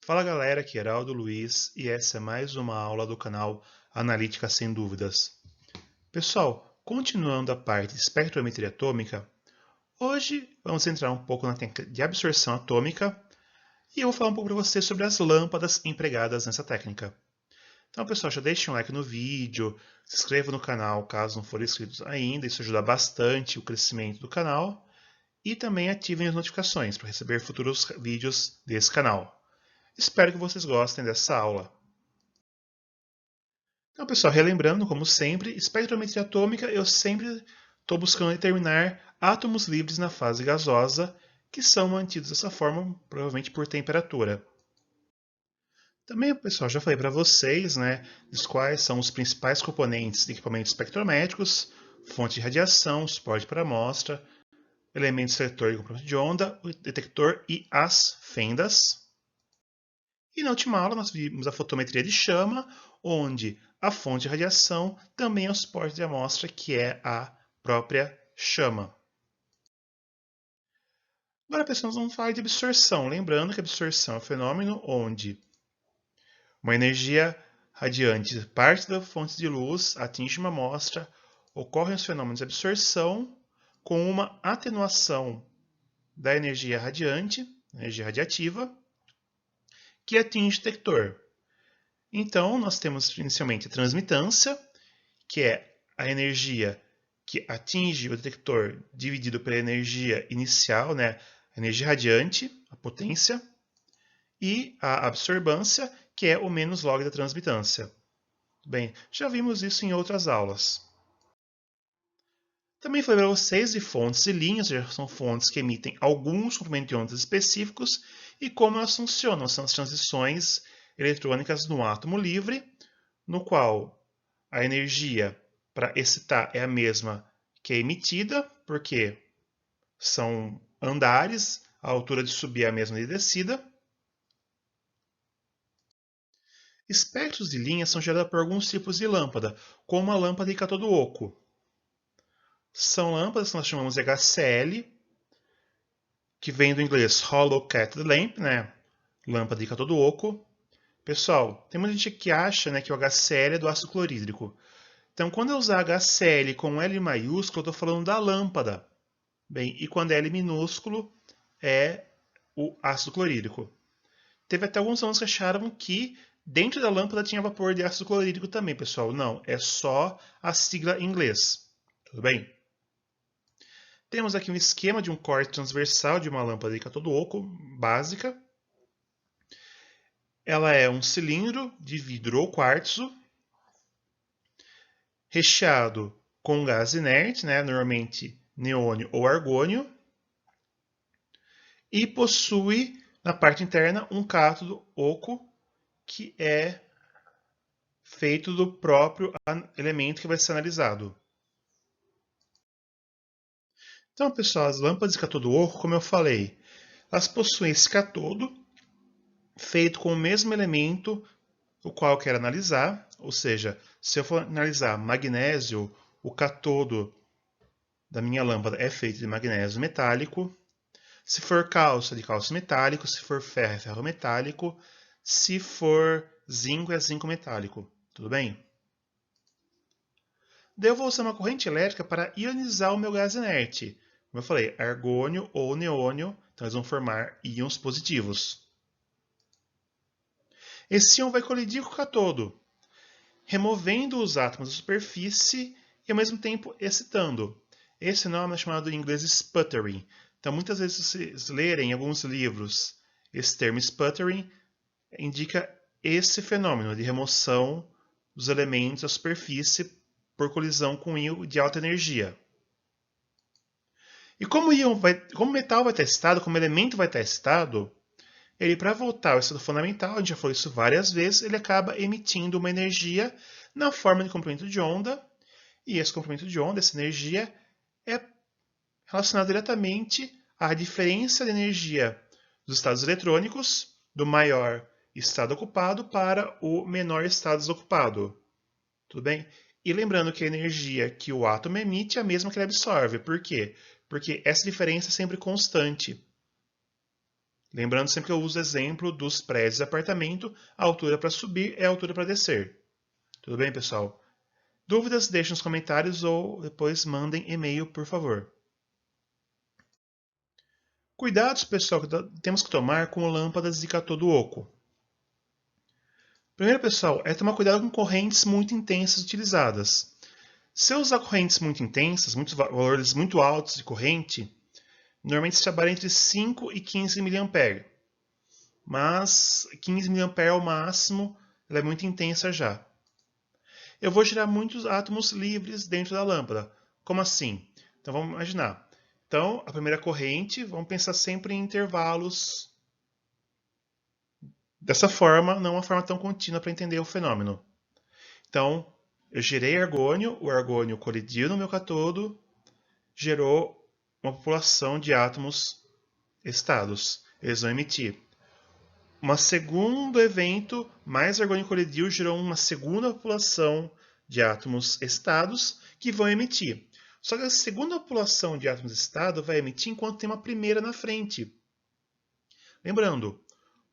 Fala galera, aqui é Heraldo Luiz e essa é mais uma aula do canal Analítica Sem Dúvidas. Pessoal, continuando a parte de espectrometria atômica, hoje vamos entrar um pouco na técnica de absorção atômica e eu vou falar um pouco para vocês sobre as lâmpadas empregadas nessa técnica. Então pessoal, já deixe um like no vídeo, se inscreva no canal caso não for inscritos ainda, isso ajuda bastante o crescimento do canal e também ativem as notificações para receber futuros vídeos desse canal. Espero que vocês gostem dessa aula. Então, pessoal, relembrando, como sempre, espectrometria atômica, eu sempre estou buscando determinar átomos livres na fase gasosa, que são mantidos dessa forma, provavelmente por temperatura. Também, pessoal, já falei para vocês, né, quais são os principais componentes de equipamentos espectrométricos, fonte de radiação, suporte para amostra, elemento seletor de comprimento de onda, o detector e as fendas. E na última aula nós vimos a fotometria de chama, onde a fonte de radiação também é o suporte de amostra, que é a própria chama. Agora, pessoal, nós vamos falar de absorção. Lembrando que a absorção é um fenômeno onde uma energia radiante parte da fonte de luz, atinge uma amostra, ocorrem os fenômenos de absorção com uma atenuação da energia radiante, energia radiativa, que atinge o detector. Então, nós temos inicialmente a transmitância, que é a energia que atinge o detector dividido pela energia inicial, né, a energia radiante, a potência, e a absorbância, que é o menos log da transmitância. Bem, já vimos isso em outras aulas. Também falei para vocês de fontes e linhas, já são fontes que emitem alguns comprimentos de ondas específicos e como elas funcionam, são as transições eletrônicas no átomo livre, no qual a energia para excitar é a mesma que é emitida, porque são andares, a altura de subir é a mesma de descida. Espectros de linha são gerados por alguns tipos de lâmpada, como a lâmpada de cátodo oco. São lâmpadas que nós chamamos de HCl, que vem do inglês Hollow Cat Lamp, né? Lâmpada de cátodo oco. Pessoal, tem muita gente que acha, né, que o HCl é do ácido clorídrico. Então, quando eu usar HCl com L maiúsculo, eu estou falando da lâmpada. Bem, e quando é L minúsculo, é o ácido clorídrico. Teve até alguns alunos que acharam que dentro da lâmpada tinha vapor de ácido clorídrico também, pessoal. Não, é só a sigla em inglês. Tudo bem? Temos aqui um esquema de um corte transversal de uma lâmpada de cátodo oco básica. Ela é um cilindro de vidro ou quartzo, recheado com gás inerte, né, normalmente neônio ou argônio, e possui na parte interna um cátodo oco, que é feito do próprio elemento que vai ser analisado. Então, pessoal, as lâmpadas de cátodo oco, como eu falei, elas possuem esse cátodo feito com o mesmo elemento o qual eu quero analisar, ou seja, se eu for analisar magnésio, o cátodo da minha lâmpada é feito de magnésio metálico. Se for cálcio, é de cálcio metálico. Se for ferro, é ferro metálico. Se for zinco, é zinco metálico. Tudo bem? Daí eu vou usar uma corrente elétrica para ionizar o meu gás inerte. Como eu falei, argônio ou neônio, então eles vão formar íons positivos. Esse íon vai colidir com o cátodo, removendo os átomos da superfície e ao mesmo tempo excitando. Esse fenômeno é chamado em inglês sputtering. Então, muitas vezes, vocês lerem em alguns livros esse termo sputtering, indica esse fenômeno de remoção dos elementos da superfície por colisão com um íon de alta energia. E como o metal vai estar excitado, como o elemento vai estar excitado, ele, para voltar ao estado fundamental, a gente já falou isso várias vezes, ele acaba emitindo uma energia na forma de comprimento de onda, e esse comprimento de onda, essa energia, é relacionada diretamente à diferença de energia dos estados eletrônicos, do maior estado ocupado para o menor estado desocupado. Tudo bem? E lembrando que a energia que o átomo emite é a mesma que ele absorve. Por quê? Porque essa diferença é sempre constante. Lembrando sempre que eu uso o exemplo dos prédios de apartamento, a altura para subir é a altura para descer. Tudo bem, pessoal? Dúvidas, deixem nos comentários ou depois mandem e-mail, por favor. Cuidados, pessoal, que temos que tomar com lâmpadas de cátodo oco. Primeiro, pessoal, é tomar cuidado com correntes muito intensas utilizadas. Se eu usar correntes muito intensas, valores muito altos de corrente, normalmente se trabalha entre 5 e 15 mA. Mas 15 mA é o máximo, ela é muito intensa já. Eu vou gerar muitos átomos livres dentro da lâmpada. Como assim? Então vamos imaginar. Então, a primeira corrente, vamos pensar sempre em intervalos dessa forma, não uma forma tão contínua para entender o fenômeno. Então, eu gerei argônio, o argônio colidiu no meu cátodo, gerou uma população de átomos estados. Eles vão emitir. Um segundo evento, mais argônio colidiu, gerou uma segunda população de átomos estados que vão emitir. Só que a segunda população de átomos estado vai emitir enquanto tem uma primeira na frente. Lembrando,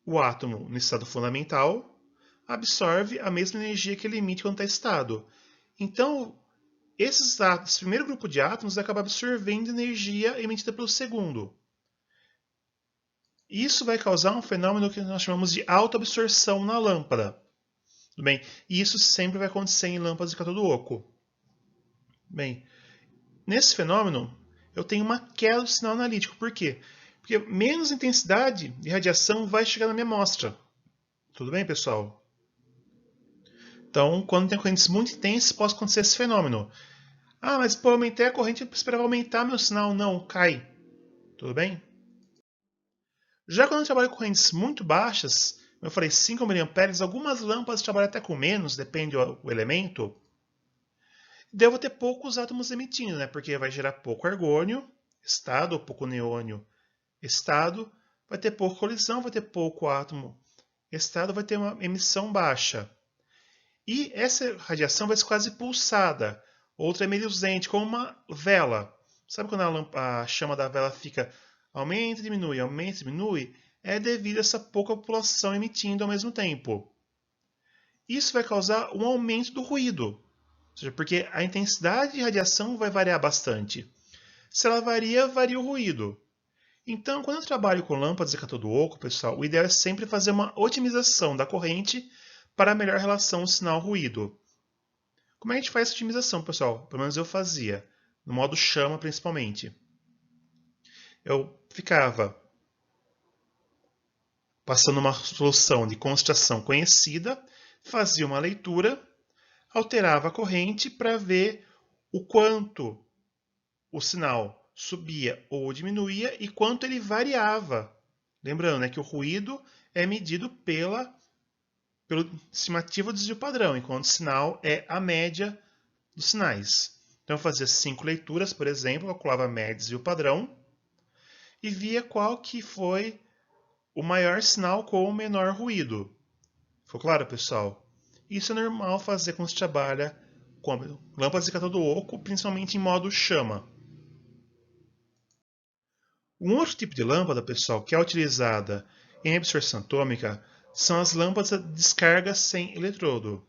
o átomo no estado fundamental absorve a mesma energia que ele emite quando está estado. Então, esse primeiro grupo de átomos acaba absorvendo energia emitida pelo segundo. Isso vai causar um fenômeno que nós chamamos de autoabsorção na lâmpada. Tudo bem? E isso sempre vai acontecer em lâmpadas de cátodo oco. Bem, nesse fenômeno, eu tenho uma queda do sinal analítico. Por quê? Porque menos intensidade de radiação vai chegar na minha amostra. Tudo bem, pessoal? Então, quando tem correntes muito intensas, pode acontecer esse fenômeno. Ah, mas pô, aumentei a corrente, eu esperava aumentar meu sinal. Não, cai. Tudo bem? Já quando eu trabalho com correntes muito baixas, como eu falei, 5 mA, algumas lâmpadas trabalham até com menos, depende do elemento. Daí eu vou ter poucos átomos emitindo, né? Porque vai gerar pouco argônio, estado, ou pouco neônio, estado. Vai ter pouca colisão, vai ter pouco átomo, estado, vai ter uma emissão baixa. E essa radiação vai ser quase pulsada, outra é meio luzente, como uma vela. Sabe quando a chama da vela fica aumenta e diminui? É devido a essa pouca população emitindo ao mesmo tempo. Isso vai causar um aumento do ruído, ou seja, porque a intensidade de radiação vai variar bastante. Se ela varia, varia o ruído. Então, quando eu trabalho com lâmpadas de cátodo oco, pessoal, o ideal é sempre fazer uma otimização da corrente para a melhor relação sinal-ruído. Como é que a gente faz essa otimização, pessoal? Pelo menos eu fazia, no modo chama principalmente. Eu ficava passando uma solução de concentração conhecida, fazia uma leitura, alterava a corrente para ver o quanto o sinal subia ou diminuía e quanto ele variava. Lembrando, né, que o ruído é medido pelo estimativa do desvio padrão, enquanto o sinal é a média dos sinais. Então eu fazia 5 leituras, por exemplo, calculava a média do desvio padrão e via qual que foi o maior sinal com o menor ruído. Ficou claro, pessoal? Isso é normal fazer quando se trabalha com lâmpadas de cátodo oco, principalmente em modo chama. Um outro tipo de lâmpada, pessoal, que é utilizada em absorção atômica são as lâmpadas de descarga sem eletrodo.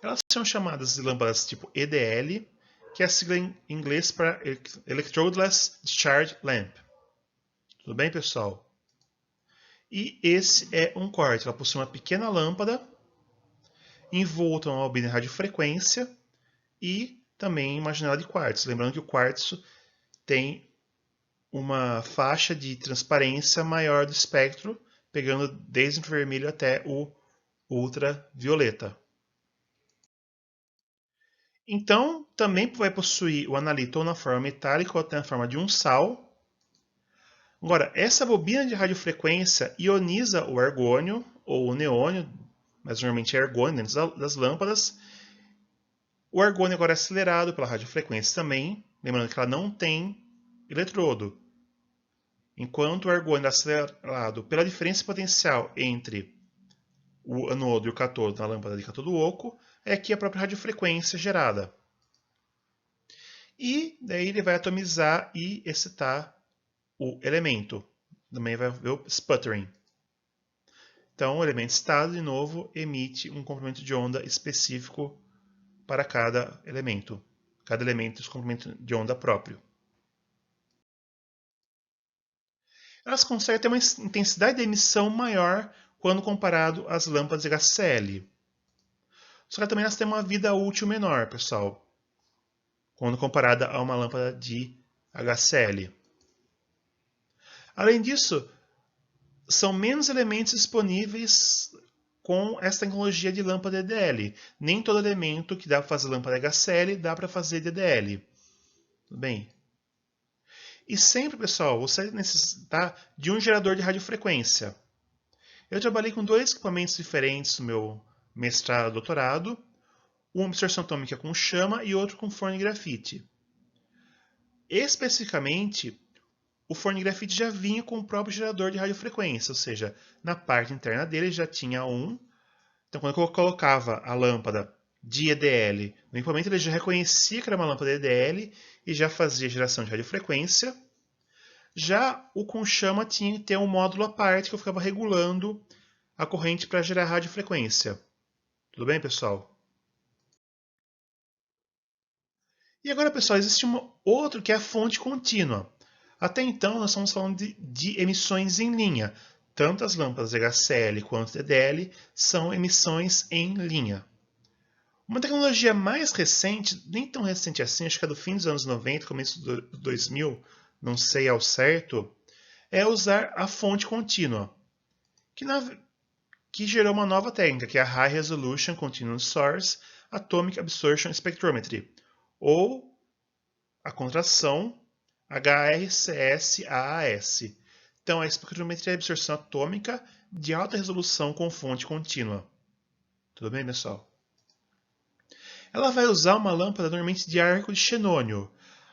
Elas são chamadas de lâmpadas tipo EDL, que é a sigla em inglês para Electrodeless Discharge Lamp. Tudo bem, pessoal? E esse é um corte. Ela possui uma pequena lâmpada envolta em uma bobina de radiofrequência e também uma janela de quartzo. Lembrando que o quartzo tem uma faixa de transparência maior do espectro, pegando desde o infravermelho até o ultravioleta. Então, também vai possuir o analito ou na forma metálica ou até na forma de um sal. Agora, essa bobina de radiofrequência ioniza o argônio ou o neônio, mas normalmente é argônio dentro das lâmpadas. O argônio agora é acelerado pela radiofrequência também, lembrando que ela não tem eletrodo. Enquanto o argônio é acelerado pela diferença potencial entre o anodo e o cátodo na lâmpada de cátodo oco, é aqui a própria radiofrequência gerada. E daí ele vai atomizar e excitar o elemento. também vai ver o sputtering. Então, o elemento estado, de novo, emite um comprimento de onda específico para cada elemento. Cada elemento tem um comprimento de onda próprio. Elas conseguem ter uma intensidade de emissão maior quando comparado às lâmpadas de HCl. Só que também elas têm uma vida útil menor, pessoal, quando comparada a uma lâmpada de HCl. Além disso, são menos elementos disponíveis com essa tecnologia de lâmpada EDL. Nem todo elemento que dá para fazer lâmpada HCl dá para fazer DDL. Tudo bem? E sempre, pessoal, você necessita de um gerador de radiofrequência. Eu trabalhei com dois equipamentos diferentes no meu mestrado e doutorado. Uma absorção atômica com chama e outro com forno de grafite. Especificamente, o forno de grafite já vinha com o próprio gerador de radiofrequência, ou seja, na parte interna dele já tinha um. Então, quando eu colocava a lâmpada de EDL no equipamento, ele já reconhecia que era uma lâmpada EDL e já fazia geração de radiofrequência. Já o com chama tinha que ter um módulo à parte que eu ficava regulando a corrente para gerar radiofrequência. Tudo bem, pessoal? E agora, pessoal, existe outro que é a fonte contínua. Até então, nós estamos falando de emissões em linha. Tanto as lâmpadas HCl quanto DDL são emissões em linha. Uma tecnologia mais recente, nem tão recente assim, acho que é do fim dos anos 90, começo do 2000, não sei ao certo, é usar a fonte contínua, que gerou uma nova técnica, que é a High Resolution Continuous Source Atomic Absorption Spectrometry, ou a contração HRCS-AAS. Então, é a espectrometria de absorção atômica de alta resolução com fonte contínua. Tudo bem, pessoal? Ela vai usar uma lâmpada normalmente de arco de xenônio.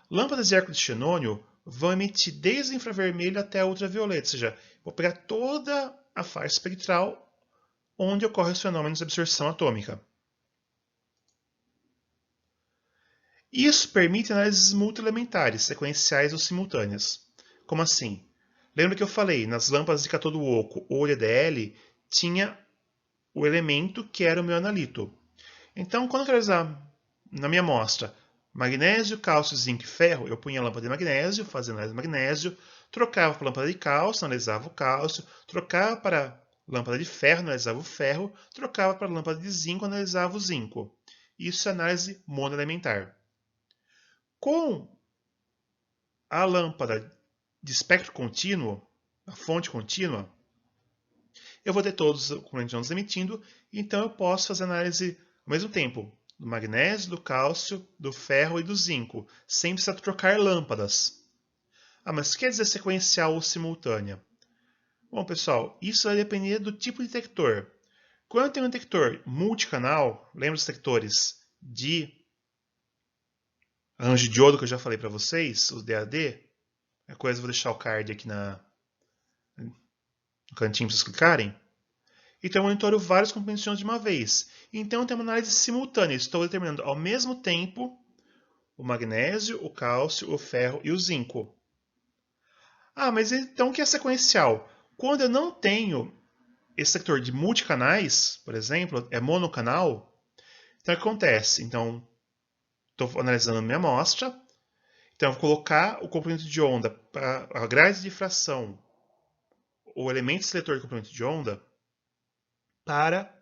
Lâmpadas de arco de xenônio vão emitir desde o infravermelho até o ultravioleta, ou seja, vou pegar toda a faixa espectral onde ocorrem os fenômenos de absorção atômica. Isso permite análises multielementares, sequenciais ou simultâneas. Como assim? Lembra que eu falei, nas lâmpadas de cátodo oco ou EDL, tinha o elemento que era o meu analito. Então, quando eu quero usar na minha amostra magnésio, cálcio, zinco e ferro, eu punha a lâmpada de magnésio, fazia análise de magnésio, trocava para a lâmpada de cálcio, analisava o cálcio, trocava para a lâmpada de ferro, analisava o ferro, trocava para a lâmpada de zinco, analisava o zinco. Isso é análise monoelementar. Com a lâmpada de espectro contínuo, a fonte contínua, eu vou ter todos os componentes de ondas emitindo, então eu posso fazer análise ao mesmo tempo do magnésio, do cálcio, do ferro e do zinco, sem precisar trocar lâmpadas. Ah, mas o que quer dizer sequencial ou simultânea? Bom, pessoal, isso vai depender do tipo de detector. Quando eu tenho um detector multicanal, lembra dos detectores de anjo de diodo que eu já falei para vocês, os DAD? A coisa, vou deixar o card aqui no cantinho para vocês clicarem. Então eu monitoro vários componentes de uma vez. Então eu tenho uma análise simultânea. Estou determinando ao mesmo tempo o magnésio, o cálcio, o ferro e o zinco. Ah, mas então o que é sequencial? Quando eu não tenho esse sector de multicanais, por exemplo, é monocanal, então o que acontece? Então, estou analisando a minha amostra, então eu vou colocar o comprimento de onda para a grade de difração, o elemento seletor de comprimento de onda, para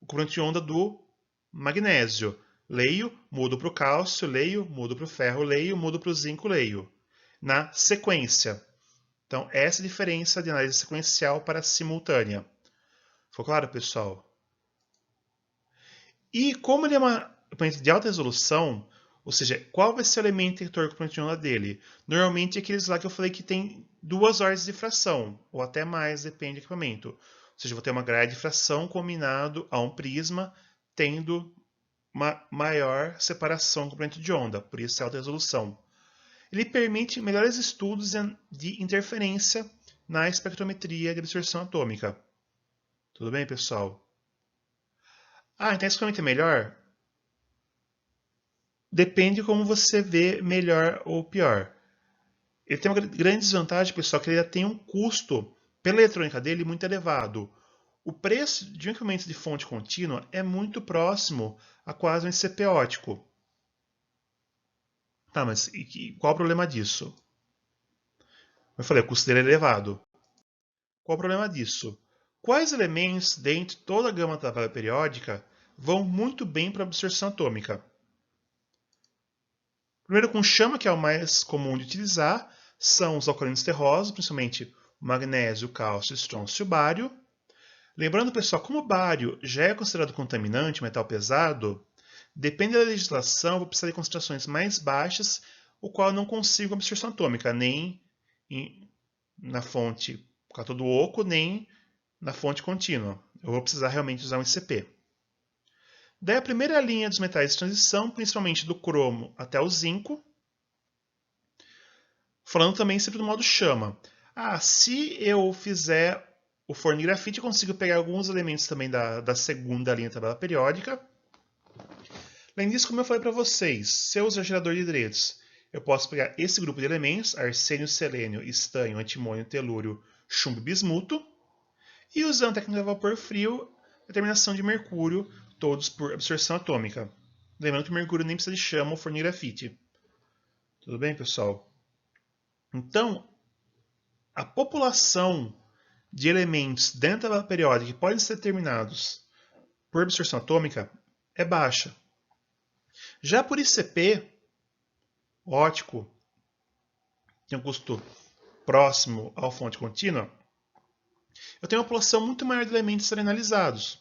o comprimento de onda do magnésio. Leio, mudo para o cálcio, leio, mudo para o ferro, leio, mudo para o zinco, leio. Na sequência. Então, essa é a diferença de análise sequencial para simultânea. Ficou claro, pessoal? E como ele é uma componente de alta resolução, ou seja, qual vai ser o elemento detector comprimento de onda dele? Normalmente é aqueles lá que eu falei que tem 2 ordens de difração, ou até mais, depende do equipamento. Ou seja, eu vou ter uma grade de difração combinado a um prisma, tendo uma maior separação do comprimento de onda, por isso é alta resolução. Ele permite melhores estudos de interferência na espectrometria de absorção atômica. Tudo bem, pessoal? Ah, então esse equipamento é melhor? Depende de como você vê melhor ou pior. Ele tem uma grande desvantagem, pessoal, que ele ainda tem um custo pela eletrônica dele muito elevado. O preço de um equipamento de fonte contínua é muito próximo a quase um SCP ótico. Tá, mas qual o problema disso? Eu falei, o custo dele é elevado. Qual o problema disso? Quais elementos dentro de toda a gama da tabela periódica vão muito bem para a absorção atômica? Primeiro, com chama, que é o mais comum de utilizar, são os alcalinos terrosos, principalmente o magnésio, o cálcio, o estrôncio e o bário. Lembrando, pessoal, como o bário já é considerado contaminante, metal pesado, depende da legislação, vou precisar de concentrações mais baixas, o qual eu não consigo absorção atômica, nem na fonte cátodo oco, nem na fonte contínua. Eu vou precisar realmente usar um ICP. Daí a primeira linha dos metais de transição, principalmente do cromo até o zinco. Falando também sempre do modo chama. Se eu fizer o forno de grafite, eu consigo pegar alguns elementos também da segunda linha da tabela periódica. Além disso, como eu falei para vocês, se eu usar gerador de hidretos, eu posso pegar esse grupo de elementos, arsênio, selênio, estanho, antimônio, telúrio, chumbo e bismuto, e usando a técnica de vapor frio, a determinação de mercúrio, todos por absorção atômica. Lembrando que o mercúrio nem precisa de chama ou forno de grafite. Tudo bem, pessoal? Então, a população de elementos dentro da tabela periódica que podem ser determinados por absorção atômica é baixa. Já por ICP, ótico, tem um custo próximo à fonte contínua, eu tenho uma população muito maior de elementos a serem analisados.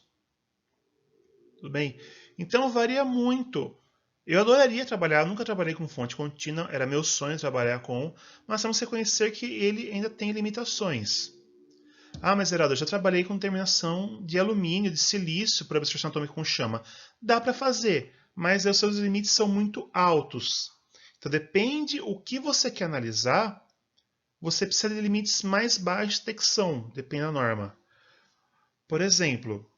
Tudo bem? Então varia muito. Eu adoraria trabalhar, nunca trabalhei com fonte contínua, era meu sonho trabalhar com, mas temos que reconhecer que ele ainda tem limitações. Mas Geraldo, eu já trabalhei com terminação de alumínio, de silício para absorção atômica com chama. Dá para fazer, mas os seus limites são muito altos. Então depende o que você quer analisar, você precisa de limites mais baixos de detecção, depende da norma. Por exemplo,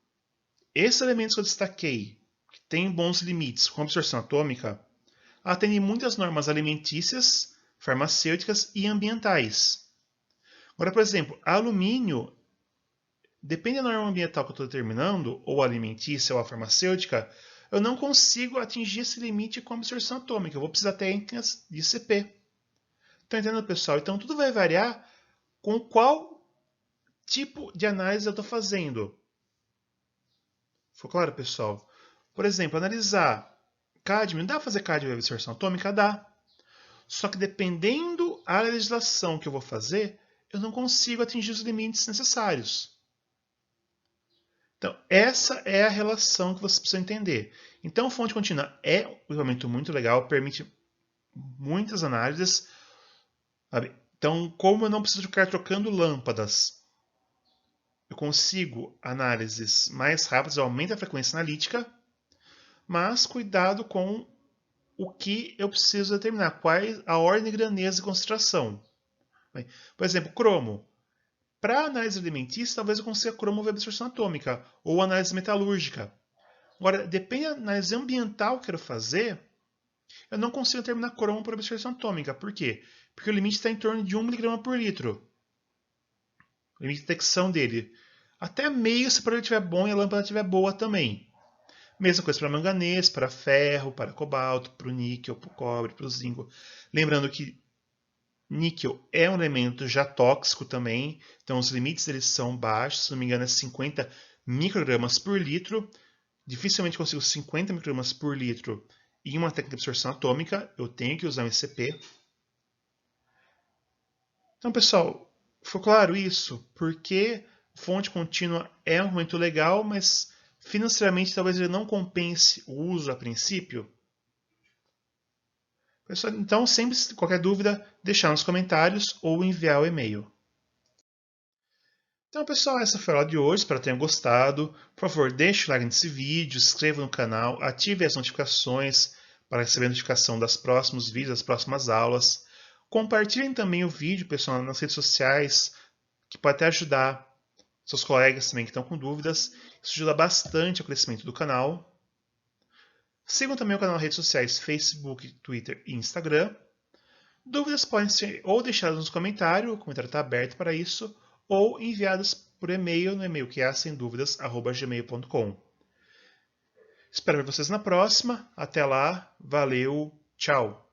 esses elementos que eu destaquei, que têm bons limites com absorção atômica, atendem muitas normas alimentícias, farmacêuticas e ambientais. Agora, por exemplo, alumínio, depende da norma ambiental que eu estou determinando, ou alimentícia ou a farmacêutica, eu não consigo atingir esse limite com absorção atômica. Eu vou precisar de técnicas de ICP. Estão entendendo, pessoal? Então, tudo vai variar com qual tipo de análise eu estou fazendo. Ficou claro, pessoal? Por exemplo, analisar cádmio. Dá para fazer cádmio de absorção atômica? Dá. Só que dependendo da legislação que eu vou fazer, eu não consigo atingir os limites necessários. Então, essa é a relação que você precisa entender. Então, fonte contínua é um equipamento muito legal, permite muitas análises. Sabe? Então, como eu não preciso ficar trocando lâmpadas, eu consigo análises mais rápidas, aumenta a frequência analítica, mas cuidado com o que eu preciso determinar, qual a ordem de grandeza e concentração. Por exemplo, cromo. Para análise alimentícia, talvez eu consiga cromo via absorção atômica, ou análise metalúrgica. Agora, depende da análise ambiental que eu quero fazer, eu não consigo determinar cromo por absorção atômica. Por quê? Porque o limite está em torno de 1 mg por litro. O limite de detecção dele. Até meio se o produto estiver bom e a lâmpada estiver boa também. Mesma coisa para manganês, para ferro, para cobalto, para o níquel, para o cobre, para o zinco. Lembrando que níquel é um elemento já tóxico também, então os limites deles são baixos, se não me engano é 50 microgramas por litro. Dificilmente consigo 50 microgramas por litro em uma técnica de absorção atômica, eu tenho que usar um ICP. Então, pessoal, ficou claro isso? Porque fonte contínua é um momento legal, mas financeiramente talvez ele não compense o uso a princípio. Pessoal, então, sempre, qualquer dúvida, deixar nos comentários ou enviar o e-mail. Então, pessoal, essa foi a aula de hoje. Espero que tenham gostado. Por favor, deixe o like nesse vídeo, se inscreva no canal, ative as notificações para receber a notificação dos próximos vídeos, das próximas aulas. Compartilhem também o vídeo, pessoal, nas redes sociais, que pode até ajudar seus colegas também que estão com dúvidas. Isso ajuda bastante ao crescimento do canal. Sigam também o canal nas redes sociais Facebook, Twitter e Instagram. Dúvidas podem ser ou deixadas nos comentários, o comentário está aberto para isso, ou enviadas por e-mail no e-mail que é semduvidas@gmail.com. Espero ver vocês na próxima. Até lá, valeu, tchau!